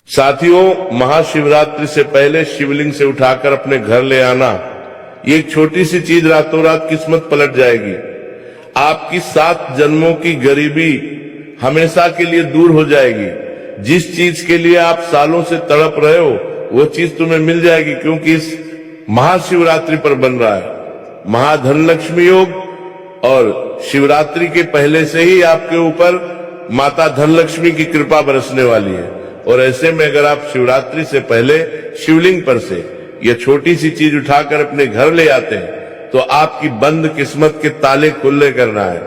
साथियों, महाशिवरात्रि से पहले शिवलिंग से उठाकर अपने घर ले आना, ये एक छोटी सी चीज रातों रात किस्मत पलट जाएगी। आपकी 7 जन्मों की गरीबी हमेशा के लिए दूर हो जाएगी। जिस चीज के लिए आप सालों से तड़प रहे हो वो चीज तुम्हें मिल जाएगी, क्योंकि इस महाशिवरात्रि पर बन रहा है महाधन लक्ष्मी योग। और शिवरात्रि के पहले से ही आपके ऊपर माता धनलक्ष्मी की कृपा बरसने वाली है। और ऐसे में अगर आप शिवरात्रि से पहले शिवलिंग पर से यह छोटी सी चीज उठाकर अपने घर ले आते हैं तो आपकी बंद किस्मत के ताले खुले करना है।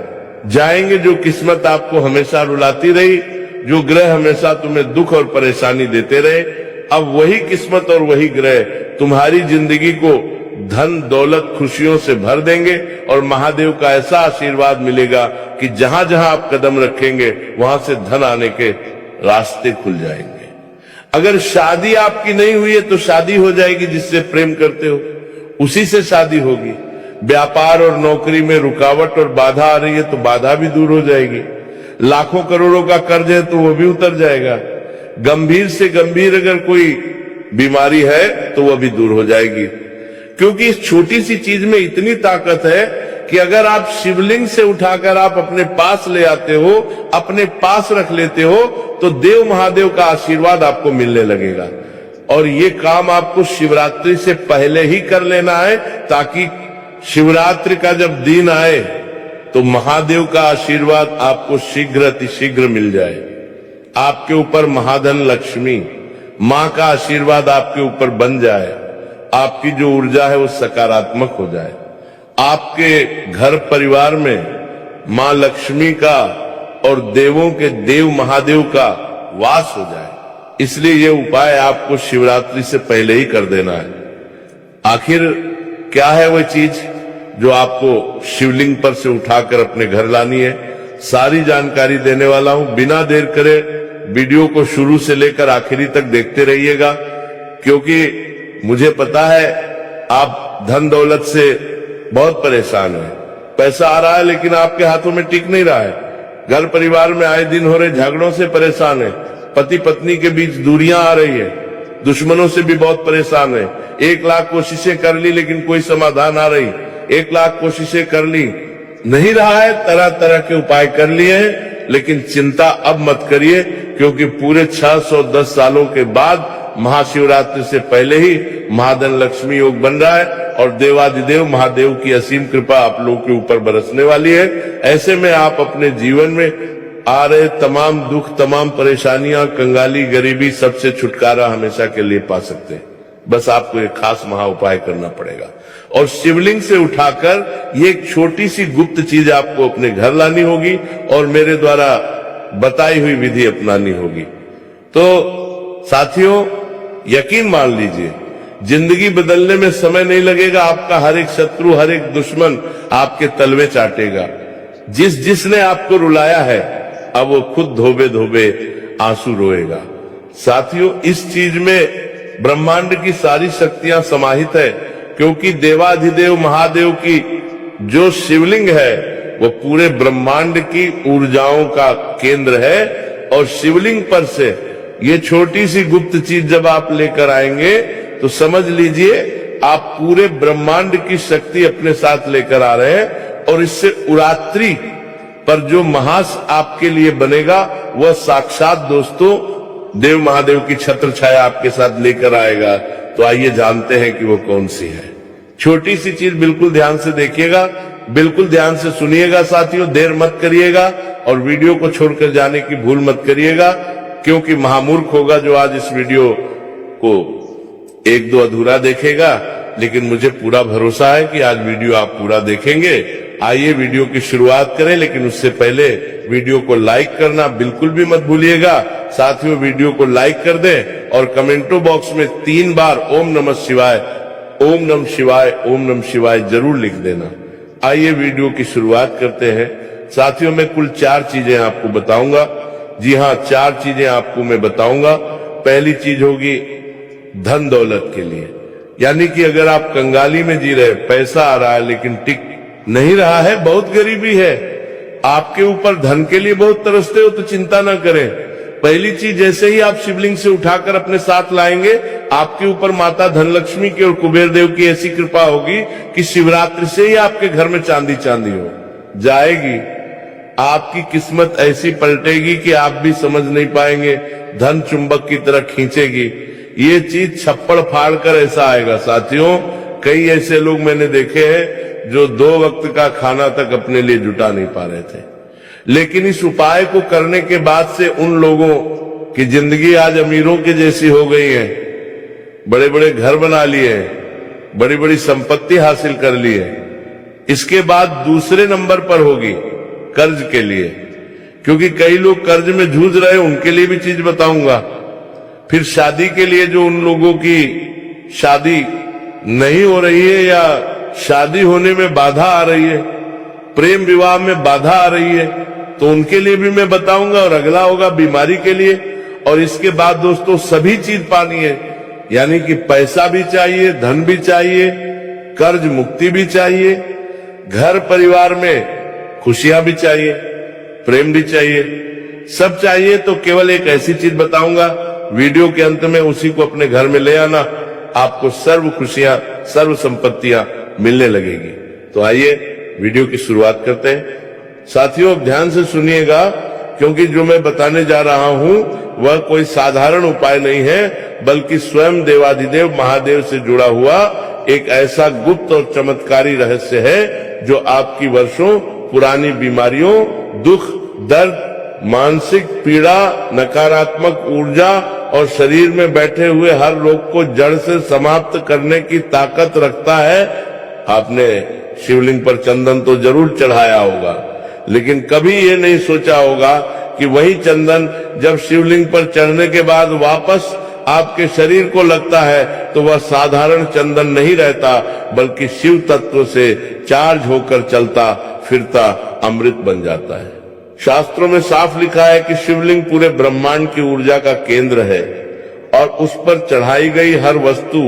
जाएंगे जो किस्मत आपको हमेशा रुलाती रही, जो ग्रह हमेशा तुम्हें दुख और परेशानी देते रहे, अब वही किस्मत और वही ग्रह तुम्हारी जिंदगी को धन दौलत खुशियों से भर देंगे। और महादेव का ऐसा आशीर्वाद मिलेगा कि जहां जहां आप कदम रखेंगे वहां से धन आने के रास्ते खुल जाएंगे। अगर शादी आपकी नहीं हुई है तो शादी हो जाएगी, जिससे प्रेम करते हो उसी से शादी होगी। व्यापार और नौकरी में रुकावट और बाधा आ रही है तो बाधा भी दूर हो जाएगी। लाखों करोड़ों का कर्ज है तो वो भी उतर जाएगा। गंभीर से गंभीर अगर कोई बीमारी है तो वह भी दूर हो जाएगी, क्योंकि इस छोटी सी चीज में इतनी ताकत है कि अगर आप शिवलिंग से उठाकर आप अपने पास ले आते हो, अपने पास रख लेते हो, तो देव महादेव का आशीर्वाद आपको मिलने लगेगा। और ये काम आपको शिवरात्रि से पहले ही कर लेना है, ताकि शिवरात्रि का जब दिन आए तो महादेव का आशीर्वाद आपको शीघ्र अतिशीघ्र मिल जाए। आपके ऊपर महाधन लक्ष्मी मां का आशीर्वाद आपके ऊपर बन जाए। आपकी जो ऊर्जा है वो सकारात्मक हो जाए। आपके घर परिवार में मां लक्ष्मी का और देवों के देव महादेव का वास हो जाए। इसलिए ये उपाय आपको शिवरात्रि से पहले ही कर देना है। आखिर क्या है वह चीज जो आपको शिवलिंग पर से उठाकर अपने घर लानी है, सारी जानकारी देने वाला हूं। बिना देर करे वीडियो को शुरू से लेकर आखिरी तक देखते रहिएगा, क्योंकि मुझे पता है आप धन दौलत से बहुत परेशान हैं। पैसा आ रहा है लेकिन आपके हाथों में टिक नहीं रहा है। घर परिवार में आए दिन हो रहे झगड़ों से परेशान है। पति पत्नी के बीच दूरियां आ रही है। दुश्मनों से भी बहुत परेशान है। 1 लाख कोशिशें कर ली लेकिन कोई समाधान आ रही। 1 लाख कोशिशें कर ली, नहीं रहा है। तरह तरह के उपाय कर लिए हैं, लेकिन चिंता अब मत करिए, क्योंकि पूरे 610 सालों के बाद महाशिवरात्रि से पहले ही महाधन लक्ष्मी योग बन रहा है और देवादिदेव महादेव की असीम कृपा आप लोगों के ऊपर बरसने वाली है। ऐसे में आप अपने जीवन में आ रहे तमाम दुख, तमाम परेशानियां, कंगाली, गरीबी, सबसे छुटकारा हमेशा के लिए पा सकते हैं। बस आपको एक खास महा उपाय करना पड़ेगा और शिवलिंग से उठाकर ये एक छोटी सी गुप्त चीज आपको अपने घर लानी होगी और मेरे द्वारा बताई हुई विधि अपनानी होगी। तो साथियों, यकीन मान लीजिए, जिंदगी बदलने में समय नहीं लगेगा। आपका हर एक शत्रु, हर एक दुश्मन आपके तलवे चाटेगा। जिसने आपको रुलाया है अब वो खुद धोबे धोबे आंसू रोएगा। साथियों, इस चीज में ब्रह्मांड की सारी शक्तियां समाहित है, क्योंकि देवाधिदेव महादेव की जो शिवलिंग है वो पूरे ब्रह्मांड की ऊर्जाओं का केंद्र है। और शिवलिंग पर से ये छोटी सी गुप्त चीज जब आप लेकर आएंगे तो समझ लीजिए आप पूरे ब्रह्मांड की शक्ति अपने साथ लेकर आ रहे हैं। और इससे उरात्रि पर जो महास आपके लिए बनेगा वह साक्षात दोस्तों देव महादेव की छत्र छाया आपके साथ लेकर आएगा। तो आइए जानते हैं कि वो कौन सी है। छोटी सी चीज बिल्कुल ध्यान से देखिएगा, बिल्कुल ध्यान से सुनिएगा साथियों, देर मत करिएगा और वीडियो को छोड़कर जाने की भूल मत करिएगा, क्योंकि महामूर्ख होगा जो आज इस वीडियो को 1-2 अधूरा देखेगा। लेकिन मुझे पूरा भरोसा है कि आज वीडियो आप पूरा देखेंगे। आइए वीडियो की शुरुआत करें, लेकिन उससे पहले वीडियो को लाइक करना बिल्कुल भी मत भूलिएगा। साथियों, वीडियो को लाइक कर दें और कमेंटो बॉक्स में 3 बार ओम नमः शिवाय, ओम नमः शिवाय, ओम नमः शिवाय जरूर लिख देना। आइए वीडियो की शुरुआत करते हैं। साथियों, मैं कुल 4 चीजें आपको बताऊंगा। जी हाँ, 4 चीजें आपको मैं बताऊंगा। पहली चीज होगी धन दौलत के लिए, यानी कि अगर आप कंगाली में जी रहे, पैसा आ रहा है लेकिन टिक नहीं रहा है, बहुत गरीबी है, आपके ऊपर धन के लिए बहुत तरसते हो, तो चिंता ना करें। पहली चीज, जैसे ही आप शिवलिंग से उठाकर अपने साथ लाएंगे, आपके ऊपर माता धनलक्ष्मी की और कुबेर देव की ऐसी कृपा होगी कि शिवरात्रि से ही आपके घर में चांदी चांदी हो जाएगी। आपकी किस्मत ऐसी पलटेगी कि आप भी समझ नहीं पाएंगे, धन चुंबक की तरह खींचेगी। ये चीज छप्पड़ फाड़ कर ऐसा आएगा। साथियों, कई ऐसे लोग मैंने देखे हैं जो 2 वक्त का खाना तक अपने लिए जुटा नहीं पा रहे थे, लेकिन इस उपाय को करने के बाद से उन लोगों की जिंदगी आज अमीरों के जैसी हो गई है। बड़े बड़े घर बना लिए हैं, बड़ी बड़ी संपत्ति हासिल कर ली है। इसके बाद दूसरे नंबर पर होगी कर्ज के लिए, क्योंकि कई लोग कर्ज में जूझ रहे हैं, उनके लिए भी चीज बताऊंगा। फिर शादी के लिए जो उन लोगों की शादी नहीं हो रही है या शादी होने में बाधा आ रही है, प्रेम विवाह में बाधा आ रही है, तो उनके लिए भी मैं बताऊंगा। और अगला होगा बीमारी के लिए। और इसके बाद दोस्तों सभी चीज पानी है, यानी कि पैसा भी चाहिए, धन भी चाहिए, कर्ज मुक्ति भी चाहिए, घर परिवार में खुशियां भी चाहिए, प्रेम भी चाहिए, सब चाहिए। तो केवल एक ऐसी चीज बताऊंगा, वीडियो के अंत में उसी को अपने घर में ले आना, आपको सर्व खुशियां, सर्व संपत्तियां मिलने लगेगी। तो आइए वीडियो की शुरुआत करते हैं। साथियों, ध्यान से सुनिएगा, क्योंकि जो मैं बताने जा रहा हूं वह कोई साधारण उपाय नहीं है, बल्कि स्वयं देवाधिदेव महादेव से जुड़ा हुआ एक ऐसा गुप्त और चमत्कारी रहस्य है जो आपकी वर्षों पुरानी बीमारियों, दुख, दर्द, मानसिक पीड़ा, नकारात्मक ऊर्जा और शरीर में बैठे हुए हर रोग को जड़ से समाप्त करने की ताकत रखता है। आपने शिवलिंग पर चंदन तो जरूर चढ़ाया होगा, लेकिन कभी ये नहीं सोचा होगा कि वही चंदन जब शिवलिंग पर चढ़ने के बाद वापस आपके शरीर को लगता है तो वह साधारण चंदन नहीं रहता, बल्कि शिव तत्व से चार्ज होकर चलता फिरता अमृत बन जाता है। शास्त्रों में साफ लिखा है कि शिवलिंग पूरे ब्रह्मांड की ऊर्जा का केंद्र है और उस पर चढ़ाई गई हर वस्तु,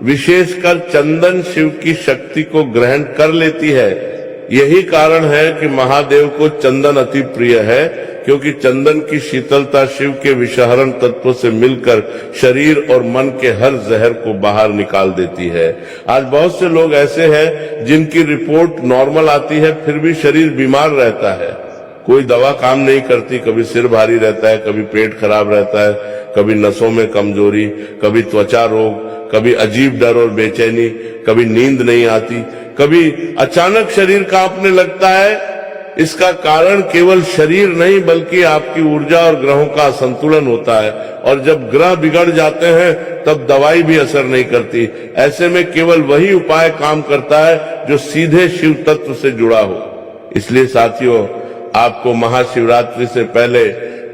विशेषकर चंदन, शिव की शक्ति को ग्रहण कर लेती है। यही कारण है कि महादेव को चंदन अति प्रिय है, क्योंकि चंदन की शीतलता शिव के विषहरण तत्व से मिलकर शरीर और मन के हर जहर को बाहर निकाल देती है। आज बहुत से लोग ऐसे हैं जिनकी रिपोर्ट नॉर्मल आती है, फिर भी शरीर बीमार रहता है, कोई दवा काम नहीं करती, कभी सिर भारी रहता है, कभी पेट खराब रहता है, कभी नसों में कमजोरी, कभी त्वचा रोग, कभी अजीब डर और बेचैनी, कभी नींद नहीं आती, कभी अचानक शरीर कांपने लगता है। इसका कारण केवल शरीर नहीं, बल्कि आपकी ऊर्जा और ग्रहों का असंतुलन होता है, और जब ग्रह बिगड़ जाते हैं तब दवाई भी असर नहीं करती। ऐसे में केवल वही उपाय काम करता है जो सीधे शिव तत्व से जुड़ा हो। इसलिए साथियों, आपको महाशिवरात्रि से पहले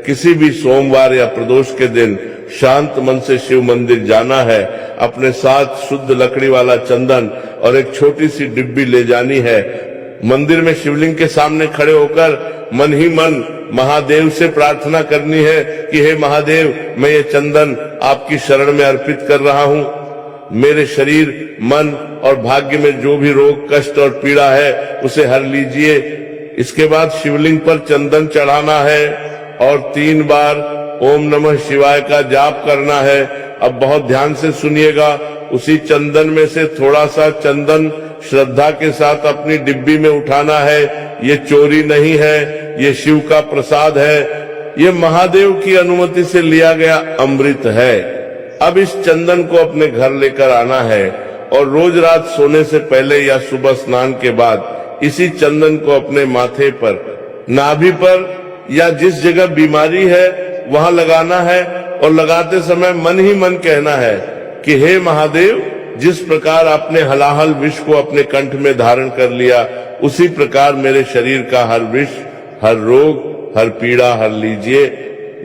किसी भी सोमवार या प्रदोष के दिन शांत मन से शिव मंदिर जाना है। अपने साथ शुद्ध लकड़ी वाला चंदन और एक छोटी सी डिब्बी ले जानी है। मंदिर में शिवलिंग के सामने खड़े होकर मन ही मन महादेव से प्रार्थना करनी है कि हे महादेव, मैं ये चंदन आपकी शरण में अर्पित कर रहा हूँ। मेरे शरीर, मन और भाग्य में जो भी रोग, कष्ट और पीड़ा है उसे हर लीजिए। इसके बाद शिवलिंग पर चंदन चढ़ाना है और 3 बार ओम नमः शिवाय का जाप करना है। अब बहुत ध्यान से सुनिएगा, उसी चंदन में से थोड़ा सा चंदन श्रद्धा के साथ अपनी डिब्बी में उठाना है। ये चोरी नहीं है, ये शिव का प्रसाद है, ये महादेव की अनुमति से लिया गया अमृत है। अब इस चंदन को अपने घर लेकर आना है और रोज रात सोने से पहले या सुबह स्नान के बाद इसी चंदन को अपने माथे पर, नाभि पर या जिस जगह बीमारी है वहां लगाना है। और लगाते समय मन ही मन कहना है कि हे महादेव, जिस प्रकार आपने हलाहल विष को अपने कंठ में धारण कर लिया, उसी प्रकार मेरे शरीर का हर विष, हर रोग, हर पीड़ा हर लीजिए।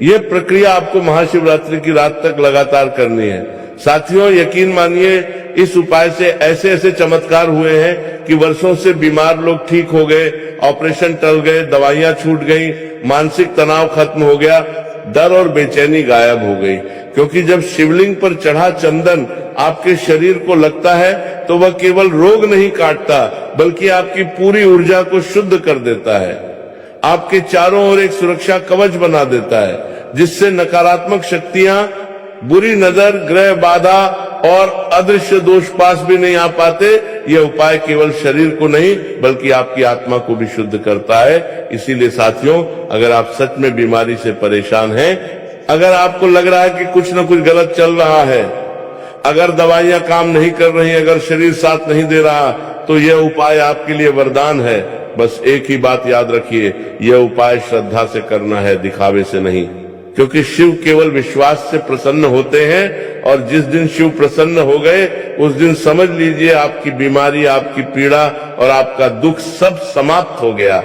ये प्रक्रिया आपको महाशिवरात्रि की रात तक लगातार करनी है। साथियों, यकीन मानिए, इस उपाय से ऐसे ऐसे चमत्कार हुए हैं कि वर्षों से बीमार लोग ठीक हो गए, ऑपरेशन टल गए, दवाइयां छूट गई, मानसिक तनाव खत्म हो गया, डर और बेचैनी गायब हो गई। क्योंकि जब शिवलिंग पर चढ़ा चंदन आपके शरीर को लगता है तो वह केवल रोग नहीं काटता, बल्कि आपकी पूरी ऊर्जा को शुद्ध कर देता है। आपके चारों ओर एक सुरक्षा कवच बना देता है, जिससे नकारात्मक शक्तियां, बुरी नजर, ग्रह बाधा और अदृश्य दोष पास भी नहीं आ पाते। यह उपाय केवल शरीर को नहीं बल्कि आपकी आत्मा को भी शुद्ध करता है। इसीलिए साथियों, अगर आप सच में बीमारी से परेशान हैं, अगर आपको लग रहा है कि कुछ न कुछ गलत चल रहा है, अगर दवाइयां काम नहीं कर रही, अगर शरीर साथ नहीं दे रहा, तो यह उपाय आपके लिए वरदान है। बस एक ही बात याद रखिए, यह उपाय श्रद्धा से करना है, दिखावे से नहीं, क्योंकि शिव केवल विश्वास से प्रसन्न होते हैं। और जिस दिन शिव प्रसन्न हो गए, उस दिन समझ लीजिए आपकी बीमारी, आपकी पीड़ा और आपका दुख सब समाप्त हो गया।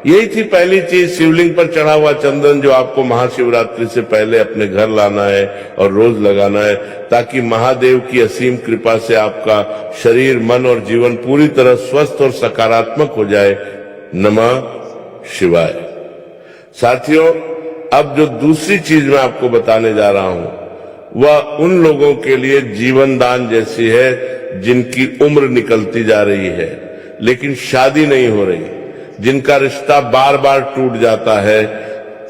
यही थी पहली चीज, शिवलिंग पर चढ़ा हुआ चंदन, जो आपको महाशिवरात्रि से पहले अपने घर लाना है और रोज लगाना है, ताकि महादेव की असीम कृपा से आपका शरीर, मन और जीवन पूरी तरह स्वस्थ और सकारात्मक हो जाए। नमः शिवाय। साथियों, अब जो दूसरी चीज मैं आपको बताने जा रहा हूं, वह उन लोगों के लिए जीवन दान जैसी है जिनकी उम्र निकलती जा रही है लेकिन शादी नहीं हो रही, जिनका रिश्ता बार बार टूट जाता है,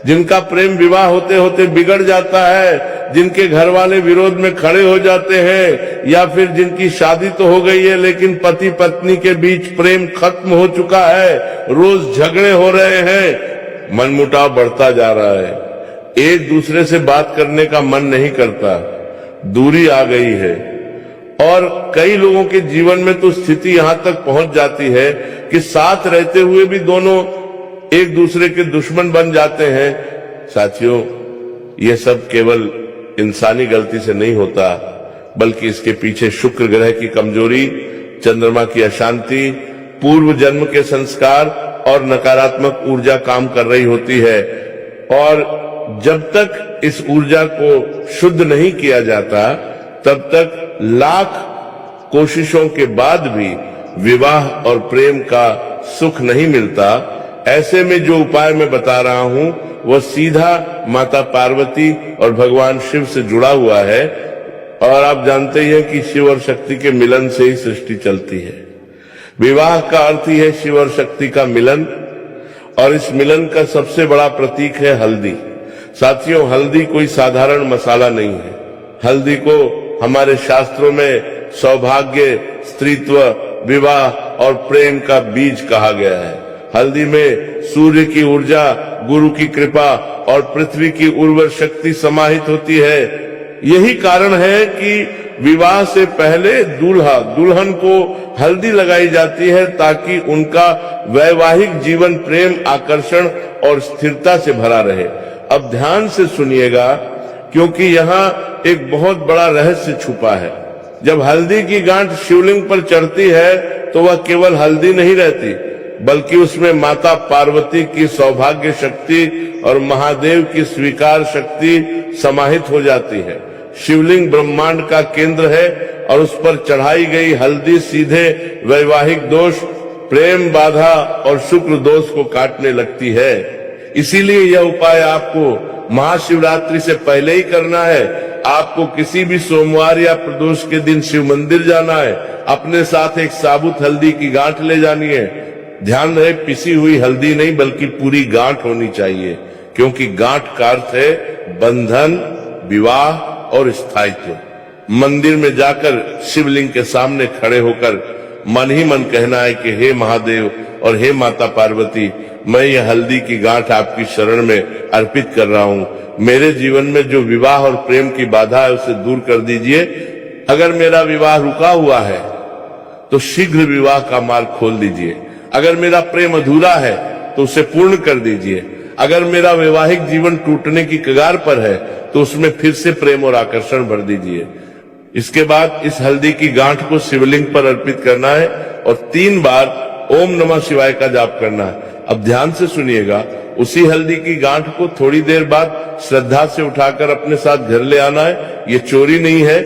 जिनका प्रेम विवाह होते होते बिगड़ जाता है, जिनके घर वाले विरोध में खड़े हो जाते हैं, या फिर जिनकी शादी तो हो गई है लेकिन पति पत्नी के बीच प्रेम खत्म हो चुका है, रोज झगड़े हो रहे हैं, मनमुटाव बढ़ता जा रहा है, एक दूसरे से बात करने का मन नहीं करता, दूरी आ गई है। और कई लोगों के जीवन में तो स्थिति यहां तक पहुंच जाती है कि साथ रहते हुए भी दोनों एक दूसरे के दुश्मन बन जाते हैं। साथियों, यह सब केवल इंसानी गलती से नहीं होता, बल्कि इसके पीछे शुक्र ग्रह की कमजोरी, चंद्रमा की अशांति, पूर्व जन्म के संस्कार और नकारात्मक ऊर्जा काम कर रही होती है। और जब तक इस ऊर्जा को शुद्ध नहीं किया जाता, तब तक लाख कोशिशों के बाद भी विवाह और प्रेम का सुख नहीं मिलता। ऐसे में जो उपाय मैं बता रहा हूं, वह सीधा माता पार्वती और भगवान शिव से जुड़ा हुआ है। और आप जानते ही हैं कि शिव और शक्ति के मिलन से ही सृष्टि चलती है। विवाह का अर्थ ही है शिव और शक्ति का मिलन, और इस मिलन का सबसे बड़ा प्रतीक है हल्दी। साथियों, हल्दी कोई साधारण मसाला नहीं है। हल्दी को हमारे शास्त्रों में सौभाग्य, स्त्रीत्व, विवाह और प्रेम का बीज कहा गया है। हल्दी में सूर्य की ऊर्जा, गुरु की कृपा और पृथ्वी की उर्वर शक्ति समाहित होती है। यही कारण है कि विवाह से पहले दूल्हा दुल्हन को हल्दी लगाई जाती है, ताकि उनका वैवाहिक जीवन प्रेम, आकर्षण और स्थिरता से भरा रहे। अब ध्यान से सुनिएगा, क्योंकि यहाँ एक बहुत बड़ा रहस्य छुपा है। जब हल्दी की गांठ शिवलिंग पर चढ़ती है, तो वह केवल हल्दी नहीं रहती, बल्कि उसमें माता पार्वती की सौभाग्य शक्ति और महादेव की स्वीकार शक्ति समाहित हो जाती है। शिवलिंग ब्रह्मांड का केंद्र है और उस पर चढ़ाई गई हल्दी सीधे वैवाहिक दोष, प्रेम बाधा और शुक्र दोष को काटने लगती है। इसीलिए यह उपाय आपको महाशिवरात्रि से पहले ही करना है। आपको किसी भी सोमवार या प्रदोष के दिन शिव मंदिर जाना है। अपने साथ एक साबुत हल्दी की गांठ ले जानी है। ध्यान रहे, पिसी हुई हल्दी नहीं, बल्कि पूरी गांठ होनी चाहिए, क्योंकि गांठ का अर्थ है बंधन, विवाह और स्थायित्व। मंदिर में जाकर शिवलिंग के सामने खड़े होकर मन ही मन कहना है कि हे महादेव और हे माता पार्वती, मैं यह हल्दी की गांठ आपकी शरण में अर्पित कर रहा हूं। मेरे जीवन में जो विवाह और प्रेम की बाधा है, उसे दूर कर दीजिए। अगर मेरा विवाह रुका हुआ है, तो शीघ्र विवाह का मार्ग खोल दीजिए। अगर मेरा प्रेम अधूरा है, तो उसे पूर्ण कर दीजिए। अगर मेरा वैवाहिक जीवन टूटने की कगार पर है, तो उसमें फिर से प्रेम और आकर्षण भर दीजिए। इसके बाद इस हल्दी की गांठ को शिवलिंग पर अर्पित करना है और 3 बार ओम नमः शिवाय का जाप करना है। अब ध्यान से सुनिएगा, उसी हल्दी की गांठ को थोड़ी देर बाद श्रद्धा से उठाकर अपने साथ घर ले आना है। ये चोरी नहीं है,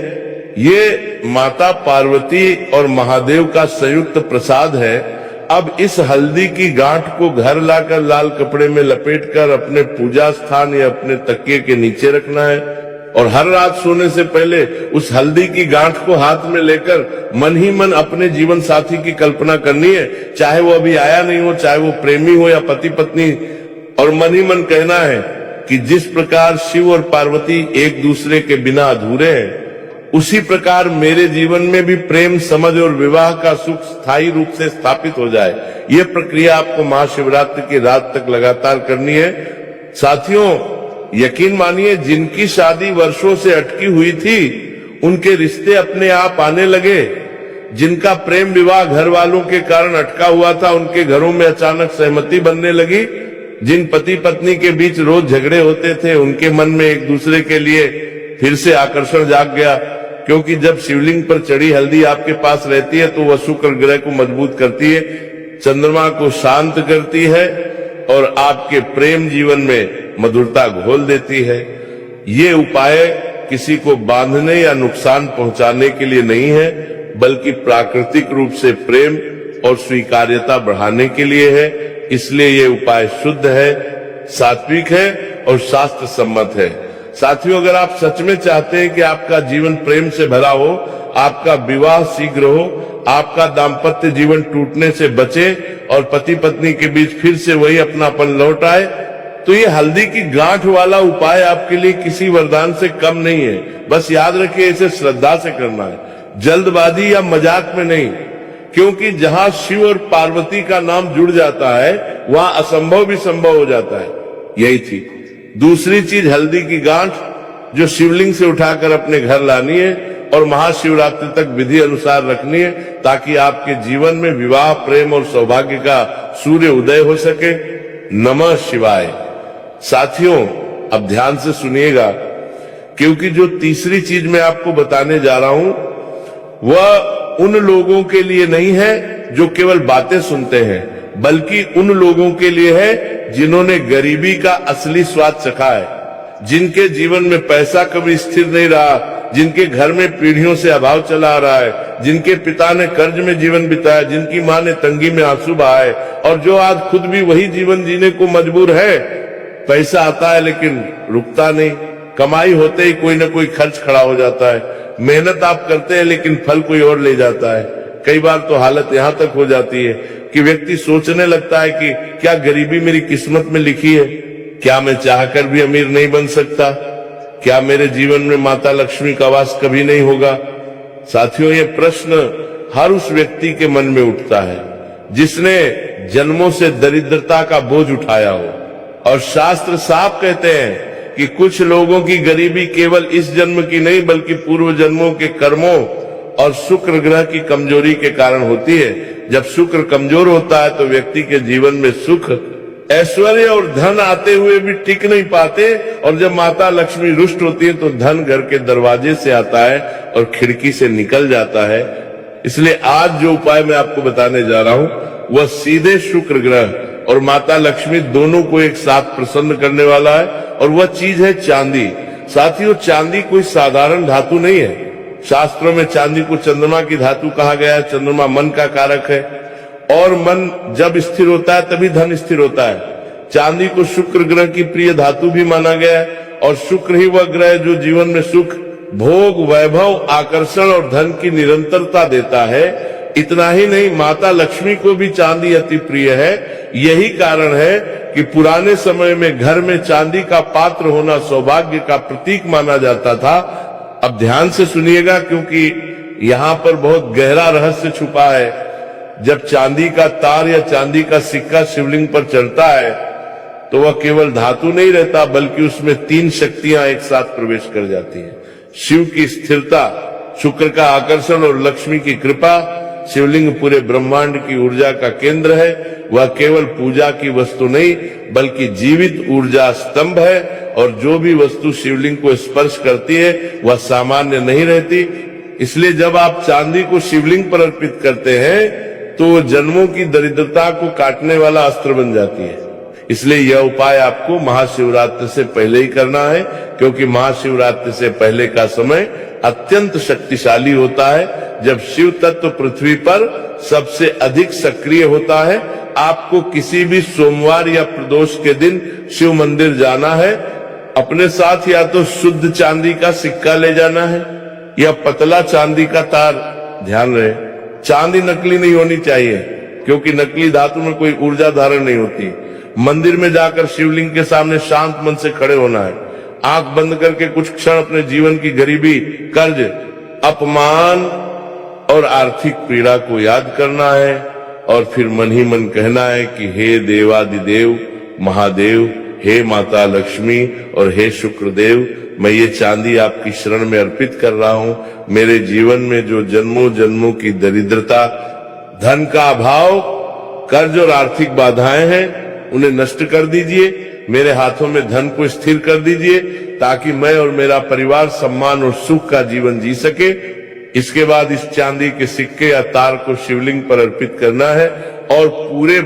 ये माता पार्वती और महादेव का संयुक्त प्रसाद है। अब इस हल्दी की गांठ को घर लाकर लाल कपड़े में लपेटकर अपने पूजा स्थान या अपने तकिए के नीचे रखना है, और हर रात सोने से पहले उस हल्दी की गांठ को हाथ में लेकर मन ही मन अपने जीवन साथी की कल्पना करनी है। चाहे वो अभी आया नहीं हो, चाहे वो प्रेमी हो या पति पत्नी और मन ही मन कहना है कि जिस प्रकार शिव और पार्वती एक दूसरे के बिना अधूरे हैं, उसी प्रकार मेरे जीवन में भी प्रेम, समझ और विवाह का सुख स्थायी रूप से स्थापित हो जाए। ये प्रक्रिया आपको महाशिवरात्रि की रात तक लगातार करनी है। साथियों, यकीन मानिए, जिनकी शादी वर्षों से अटकी हुई थी, उनके रिश्ते अपने आप आने लगे। जिनका प्रेम विवाह घर वालों के कारण अटका हुआ था, उनके घरों में अचानक सहमति बनने लगी। जिन पति पत्नी के बीच रोज झगड़े होते थे, उनके मन में एक दूसरे के लिए फिर से आकर्षण जाग गया, क्योंकि जब शिवलिंग पर चढ़ी हल्दी आपके पास रहती है तो वह शुक्र ग्रह को मजबूत करती है, चंद्रमा को शांत करती है और आपके प्रेम जीवन में मधुरता घोल देती है। ये उपाय किसी को बांधने या नुकसान पहुंचाने के लिए नहीं है, बल्कि प्राकृतिक रूप से प्रेम और स्वीकार्यता बढ़ाने के लिए है। इसलिए ये उपाय शुद्ध है, सात्विक है और शास्त्र सम्मत है। साथियों, अगर आप सच में चाहते हैं कि आपका जीवन प्रेम से भरा हो, आपका विवाह शीघ्र हो, आपका दाम्पत्य जीवन टूटने से बचे और पति पत्नी के बीच फिर से वही अपनापन लौट आए, तो ये हल्दी की गांठ वाला उपाय आपके लिए किसी वरदान से कम नहीं है। बस याद रखिए, इसे श्रद्धा से करना है, जल्दबाजी या मजाक में नहीं, क्योंकि जहां शिव और पार्वती का नाम जुड़ जाता है, वहां असंभव भी संभव हो जाता है। यही थी। दूसरी चीज, हल्दी की गांठ जो शिवलिंग से उठाकर अपने घर लानी है और महाशिवरात्रि तक विधि अनुसार रखनी है, ताकि आपके जीवन में विवाह, प्रेम और सौभाग्य का सूर्य उदय हो सके। नमः शिवाय। साथियों, अब ध्यान से सुनिएगा, क्योंकि जो तीसरी चीज मैं आपको बताने जा रहा हूं, वह उन लोगों के लिए नहीं है जो केवल बातें सुनते हैं, बल्कि उन लोगों के लिए है जिन्होंने गरीबी का असली स्वाद चखा है, जिनके जीवन में पैसा कभी स्थिर नहीं रहा, जिनके घर में पीढ़ियों से अभाव चला आ रहा है, जिनके पिता ने कर्ज में जीवन बिताया, जिनकी मां ने तंगी में आंसू बहाए और जो आज खुद भी वही जीवन जीने को मजबूर है। पैसा आता है लेकिन रुकता नहीं, कमाई होते ही कोई न कोई खर्च खड़ा हो जाता है, मेहनत आप करते हैं लेकिन फल कोई और ले जाता है। कई बार तो हालत यहां तक हो जाती है कि व्यक्ति सोचने लगता है कि क्या गरीबी मेरी किस्मत में लिखी है, क्या मैं चाहकर भी अमीर नहीं बन सकता, क्या मेरे जीवन में माता लक्ष्मी का वास कभी नहीं होगा। साथियों, ये प्रश्न हर उस व्यक्ति के मन में उठता है जिसने जन्मों से दरिद्रता का बोझ उठाया हो। और शास्त्र साफ कहते हैं कि कुछ लोगों की गरीबी केवल इस जन्म की नहीं, बल्कि पूर्व जन्मों के कर्मों और शुक्र ग्रह की कमजोरी के कारण होती है। जब शुक्र कमजोर होता है तो व्यक्ति के जीवन में सुख, ऐश्वर्य और धन आते हुए भी टिक नहीं पाते, और जब माता लक्ष्मी रुष्ट होती है तो धन घर के दरवाजे से आता है और खिड़की से निकल जाता है। इसलिए आज जो उपाय मैं आपको बताने जा रहा हूं, वह सीधे शुक्र ग्रह और माता लक्ष्मी दोनों को एक साथ प्रसन्न करने वाला है, और वह चीज है चांदी। साथियों, चांदी कोई साधारण धातु नहीं है। शास्त्रों में चांदी को चंद्रमा की धातु कहा गया है। चंद्रमा मन का कारक है, और मन जब स्थिर होता है तभी धन स्थिर होता है। चांदी को शुक्र ग्रह की प्रिय धातु भी माना गया है, और शुक्र ही वह ग्रह जो जीवन में सुख, भोग, वैभव, आकर्षण और धन की निरंतरता देता है। इतना ही नहीं, माता लक्ष्मी को भी चांदी अति प्रिय है। यही कारण है कि पुराने समय में घर में चांदी का पात्र होना सौभाग्य का प्रतीक माना जाता था। अब ध्यान से सुनिएगा, क्योंकि यहाँ पर बहुत गहरा रहस्य छुपा है। जब चांदी का तार या चांदी का सिक्का शिवलिंग पर चढ़ता है तो वह केवल धातु नहीं रहता, बल्कि उसमें 3 शक्तियां एक साथ प्रवेश कर जाती हैं। शिव की स्थिरता, शुक्र का आकर्षण और लक्ष्मी की कृपा। शिवलिंग पूरे ब्रह्मांड की ऊर्जा का केंद्र है। वह केवल पूजा की वस्तु नहीं, बल्कि जीवित ऊर्जा स्तंभ है, और जो भी वस्तु शिवलिंग को स्पर्श करती है वह सामान्य नहीं रहती। इसलिए जब आप चांदी को शिवलिंग पर अर्पित करते हैं तो जन्मों की दरिद्रता को काटने वाला अस्त्र बन जाती है। इसलिए यह उपाय आपको महाशिवरात्रि से पहले ही करना है, क्योंकि महाशिवरात्रि से पहले का समय अत्यंत शक्तिशाली होता है, जब शिव तत्व पृथ्वी पर सबसे अधिक सक्रिय होता है। आपको किसी भी सोमवार या प्रदोष के दिन शिव मंदिर जाना है। अपने साथ या तो शुद्ध चांदी का सिक्का ले जाना है या पतला चांदी का तार। ध्यान रहे, चांदी नकली नहीं होनी चाहिए, क्योंकि नकली धातु में कोई ऊर्जा धारण नहीं होती। मंदिर में जाकर शिवलिंग के सामने शांत मन से खड़े होना है। आंख बंद करके कुछ क्षण अपने जीवन की गरीबी, कर्ज, अपमान और आर्थिक पीड़ा को याद करना है और फिर मन ही मन कहना है कि हे देवादिदेव महादेव, हे माता लक्ष्मी और हे शुक्रदेव, मैं ये चांदी आपकी शरण में अर्पित कर रहा हूं। मेरे जीवन में जो जन्मों जन्मों की दरिद्रता, धन का अभाव, कर्ज और आर्थिक बाधाएं हैं, उन्हें नष्ट कर दीजिए। मेरे हाथों में धन को स्थिर कर दीजिए ताकि मैं और मेरा परिवार सम्मान और सुख का जीवन जी सके। इसके बाद इस चांदी के सिक्के या तार को शिवलिंग पर अर्पित करना है और पूरे